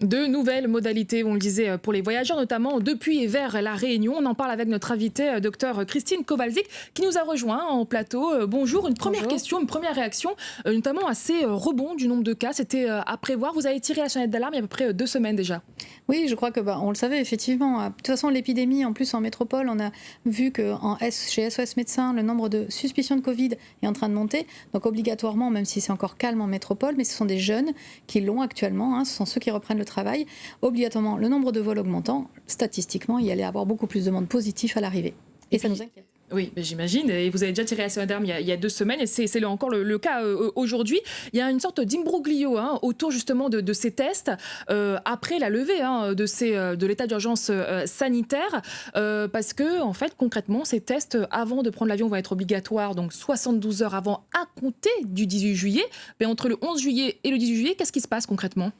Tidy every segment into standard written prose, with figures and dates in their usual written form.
De nouvelles modalités, on le disait, pour les voyageurs, notamment depuis et vers la Réunion. On en parle avec notre invitée, docteur Christine Kowalczyk, qui nous a rejoint en plateau. Bonjour, une première question, une première réaction, notamment à ces rebonds du nombre de cas. C'était à prévoir. Vous avez tiré la sonnette d'alarme il y a à peu près 2 semaines déjà. Oui, je crois que on le savait effectivement. De toute façon, l'épidémie, en plus en métropole, on a vu que chez SOS Médecins, le nombre de suspicions de Covid est en train de monter. Donc obligatoirement, même si c'est encore calme en métropole, mais ce sont des jeunes qui l'ont actuellement, ce sont ceux qui reprennent le travail. Obligatoirement, le nombre de vols augmentant, statistiquement, il y allait avoir beaucoup plus de monde positif à l'arrivée. Et ça nous inquiète. Oui, j'imagine. Et vous avez déjà tiré la sonnette d'alarme il y a 2 semaines, et c'est encore le cas aujourd'hui. Il y a une sorte d'imbroglio autour justement de ces tests après la levée de l'état d'urgence sanitaire, parce que en fait concrètement ces tests avant de prendre l'avion vont être obligatoires, donc 72 heures avant à compter du 18 juillet. Mais entre le 11 juillet et le 18 juillet, qu'est-ce qui se passe concrètement ?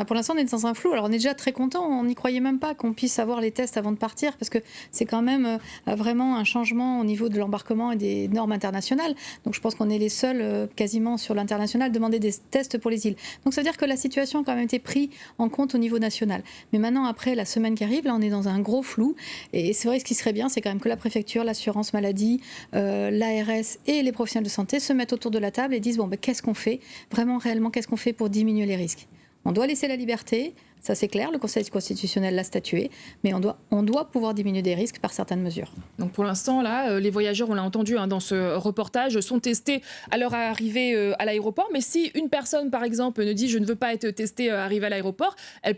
Pour l'instant, on est dans un flou. Alors, on est déjà très content. On n'y croyait même pas qu'on puisse avoir les tests avant de partir, parce que c'est quand même vraiment un changement au niveau de l'embarquement et des normes internationales. Donc, je pense qu'on est les seuls, quasiment sur l'international, demander des tests pour les îles. Donc, ça veut dire que la situation a quand même été prise en compte au niveau national. Mais maintenant, après la semaine qui arrive, là, on est dans un gros flou. Et c'est vrai que ce qui serait bien, c'est quand même que la préfecture, l'assurance maladie, l'ARS et les professionnels de santé se mettent autour de la table et disent qu'est-ce qu'on fait vraiment, réellement, qu'est-ce qu'on fait pour diminuer les risques ? On doit laisser la liberté, ça c'est clair, le Conseil constitutionnel l'a statué, mais on doit pouvoir diminuer des risques par certaines mesures. Donc pour l'instant, là, les voyageurs, on l'a entendu dans ce reportage, sont testés à leur arrivée à l'aéroport. Mais si une personne, par exemple, ne dit « je ne veux pas être testée arrivée à l'aéroport », elle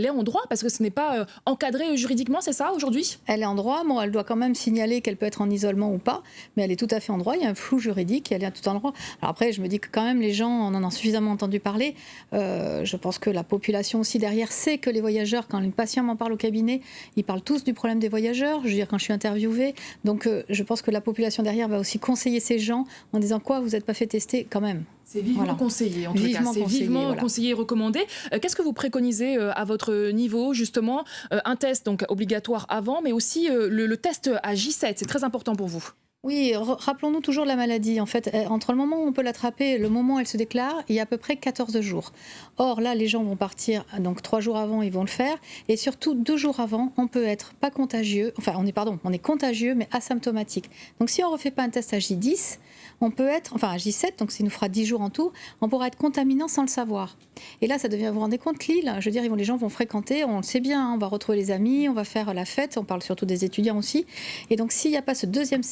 est en droit, parce que ce n'est pas encadré juridiquement, c'est ça, aujourd'hui ? Elle est en droit, elle doit quand même signaler qu'elle peut être en isolement ou pas, mais elle est tout à fait en droit, il y a un flou juridique, elle est tout en droit. Alors après, je me dis que quand même les gens, on en a suffisamment entendu parler, je pense que la population aussi derrière sait que les voyageurs, quand les patients m'en parlent au cabinet, ils parlent tous du problème des voyageurs, je veux dire quand je suis interviewée, donc je pense que la population derrière va aussi conseiller ces gens en disant quoi, vous n'êtes pas fait tester quand même. C'est vivement conseillé, en tout cas. C'est vivement conseillé et recommandé. Qu'est-ce que vous préconisez à votre niveau, justement ? Un test donc obligatoire avant, mais aussi le test à J7, c'est très important pour vous. Oui, rappelons-nous toujours de la maladie. En fait, entre le moment où on peut l'attraper et le moment où elle se déclare, il y a à peu près 14 jours. Or, là, les gens vont partir, donc 3 jours avant, ils vont le faire. Et surtout, 2 jours avant, on peut être pas contagieux. Enfin, on est contagieux, mais asymptomatique. Donc, si on ne refait pas un test à J10, on peut être, à J7, donc ça nous fera 10 jours en tout, on pourra être contaminant sans le savoir. Et là, ça devient, vous vous rendez compte, l'île, je veux dire, les gens vont fréquenter, on le sait bien, on va retrouver les amis, on va faire la fête, on parle surtout des étudiants aussi. Et donc, s'il n'y a pas ce deuxième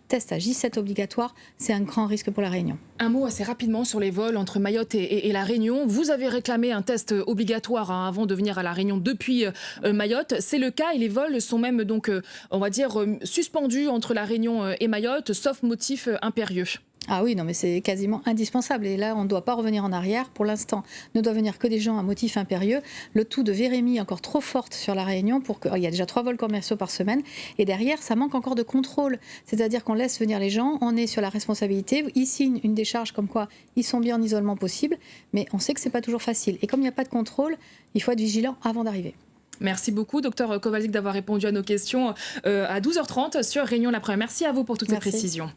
test à J7 obligatoire, c'est un grand risque pour la Réunion. Un mot assez rapidement sur les vols entre Mayotte et la Réunion. Vous avez réclamé un test obligatoire avant de venir à la Réunion depuis Mayotte. C'est le cas et les vols sont même donc, on va dire, suspendus entre la Réunion et Mayotte, sauf motif impérieux. Ah oui, non, mais c'est quasiment indispensable. Et là, on ne doit pas revenir en arrière. Pour l'instant, ne doit venir que des gens à motif impérieux. Le tout de vérémie encore trop forte sur la Réunion. Il y a déjà 3 vols commerciaux par semaine. Et derrière, ça manque encore de contrôle. C'est-à-dire qu'on laisse venir les gens, on est sur la responsabilité. Ici, une décharge comme quoi ils sont bien en isolement possible. Mais on sait que ce n'est pas toujours facile. Et comme il n'y a pas de contrôle, il faut être vigilant avant d'arriver. Merci beaucoup, docteur Kowalczyk, d'avoir répondu à nos questions à 12h30 sur Réunion la Première. Merci à vous pour toutes ces précisions.